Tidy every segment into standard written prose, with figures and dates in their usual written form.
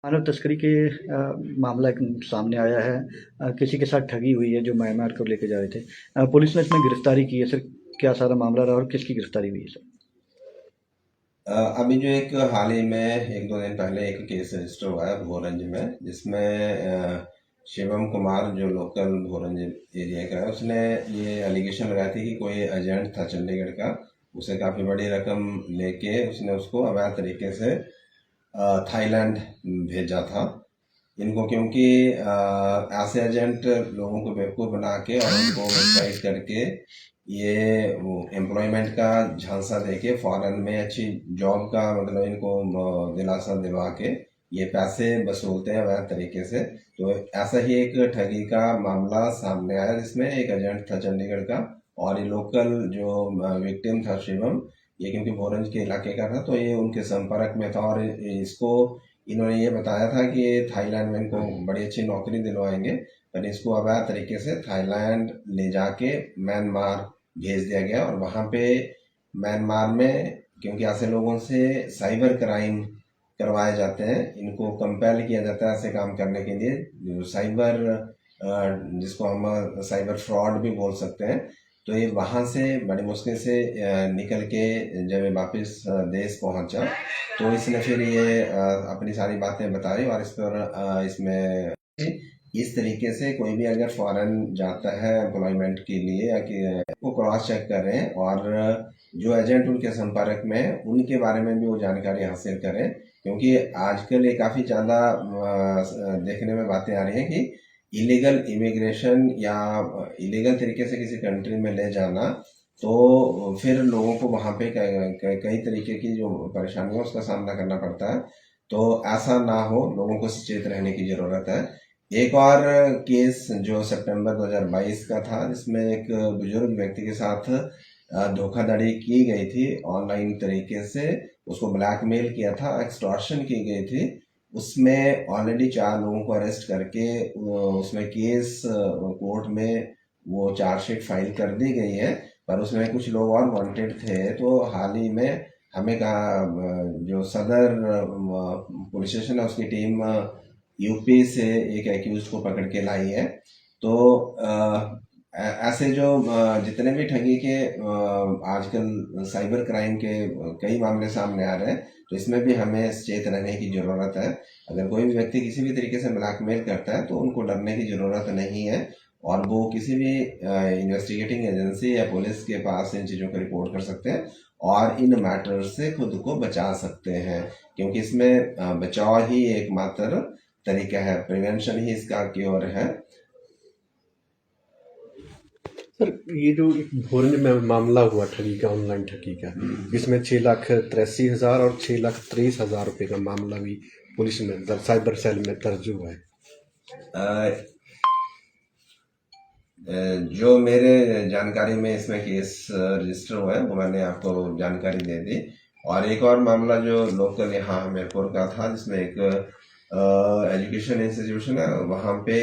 मानव तस्करी के मामला एक सामने आया है। किसी के साथ ठगी हुई है जो म्यांमार को लेके जा रहे थे। पुलिस ने इसमें गिरफ्तारी की है सर। क्या सारा मामला रहा और किसकी गिरफ्तारी हुई है सर? अभी जो एक हाल ही में एक दो दिन पहले एक केस रजिस्टर हुआ है भोरंज में, जिसमें शिवम कुमार जो लोकल भोरंज एरिया का है, उसने ये एलिगेशन लगाया थी कि कोई एजेंट था चंडीगढ़ का, उसे काफ़ी बड़ी रकम लेके उसने उसको अवैध तरीके से थाईलैंड भेजा था इनको, क्योंकि ऐसे एजेंट लोगों को बेवकूफ़ बना के और उनको वेबसाइट करके ये वो एम्प्लॉयमेंट का झांसा देके फॉरेन में अच्छी जॉब का मतलब इनको दिलासा दिलवा के ये पैसे वसूलते हैं वह तरीके से। तो ऐसा ही एक ठगी का मामला सामने आया जिसमें एक एजेंट था चंडीगढ़ का, और ये लोकल जो विक्टिम था शिवम, ये क्योंकि भोरंज के इलाके का था तो ये उनके संपर्क में था, और इसको इन्होंने ये बताया था कि थाईलैंड में इनको बड़ी अच्छी नौकरी दिलवाएंगे, पर इसको अवैध तरीके से थाईलैंड ले जाके म्यांमार भेज दिया गया। और वहाँ पे म्यांमार में क्योंकि ऐसे लोगों से साइबर क्राइम करवाए जाते हैं, इनको कंपेल किया जाता है ऐसे काम करने के लिए, जो साइबर जिसको हम साइबर फ्रॉड भी बोल सकते हैं। तो ये वहाँ से बड़ी मुश्किल से निकल के जब ये वापस देश पहुँचा तो इसने फिर ये अपनी सारी बातें बताई, और इस पर इसमें इस तरीके से कोई भी अगर फॉरेन जाता है एम्प्लॉयमेंट के लिए या कि वो क्रॉस चेक करें, और जो एजेंट उनके संपर्क में है उनके बारे में भी वो जानकारी हासिल करें, क्योंकि आजकल ये काफ़ी ज़्यादा देखने में बातें आ रही हैं कि इलीगल इमिग्रेशन या इलीगल तरीके से किसी कंट्री में ले जाना, तो फिर लोगों को वहाँ पे कई तरीके की जो परेशानियाँ उसका सामना करना पड़ता है। तो ऐसा ना हो, लोगों को सचेत रहने की ज़रूरत है। एक और केस जो सितंबर 2022 का था, जिसमें एक बुजुर्ग व्यक्ति के साथ धोखाधड़ी की गई थी ऑनलाइन तरीके से, उसको ब्लैकमेल किया था, एक्सटॉर्शन की गई थी। उसमें ऑलरेडी 4 लोगों को अरेस्ट करके उसमें केस कोर्ट में वो चार्जशीट फाइल कर दी गई है, पर उसमें कुछ लोग और वांटेड थे। तो हाल ही में हमें कहा जो सदर पुलिस स्टेशन है उसकी टीम यूपी से एक एक्यूज को पकड़ के लाई है। तो ऐसे जो जितने भी ठगी के आजकल साइबर क्राइम के कई मामले सामने आ रहे हैं, तो इसमें भी हमें सचेत रहने की ज़रूरत है। अगर कोई भी व्यक्ति किसी भी तरीके से ब्लैकमेल करता है तो उनको डरने की ज़रूरत नहीं है, और वो किसी भी इन्वेस्टिगेटिंग एजेंसी या पुलिस के पास इन चीज़ों को रिपोर्ट कर सकते हैं और इन मैटर से खुद को बचा सकते हैं, क्योंकि इसमें बचाव ही एकमात्र तरीका है, प्रिवेंशन ही इसका क्योर है। सर, ये जो एक भोरंज में मामला हुआ ठगी का, ऑनलाइन ठगी का, इसमें 6,83,000 और 6,23,000 रुपये का मामला भी पुलिस में साइबर सेल में दर्ज हुआ है। जो मेरे जानकारी में इसमें केस रजिस्टर हुआ है वो मैंने आपको जानकारी दे दी। और एक और मामला जो लोकल यहाँ हमीरपुर का था, जिसमें एक एजुकेशन इंस्टीट्यूशन है, वहाँ पे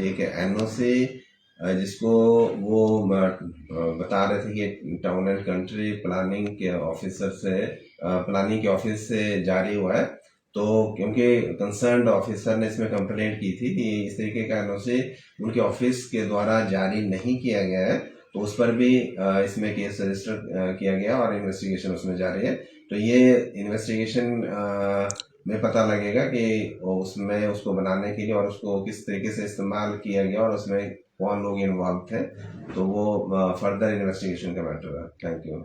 एक एनओसी जिसको वो बता रहे थे कि टाउन एंड कंट्री प्लानिंग के ऑफिसर से प्लानिंग के ऑफिस से जारी हुआ है। तो क्योंकि कंसर्न्ड ऑफिसर ने इसमें कंप्लेंट की थी कि इस तरीके का एनओसी उनके ऑफिस के द्वारा जारी नहीं किया गया है, तो उस पर भी इसमें केस रजिस्टर किया गया और इन्वेस्टिगेशन उसमें जारी है। तो ये इन्वेस्टिगेशन में पता लगेगा कि उसमें उसको बनाने के लिए और उसको किस तरीके से इस्तेमाल किया गया और उसमें कौन लोग इन्वॉल्व थे, तो वो फर्दर इन्वेस्टिगेशन का मैटर है। Thank you.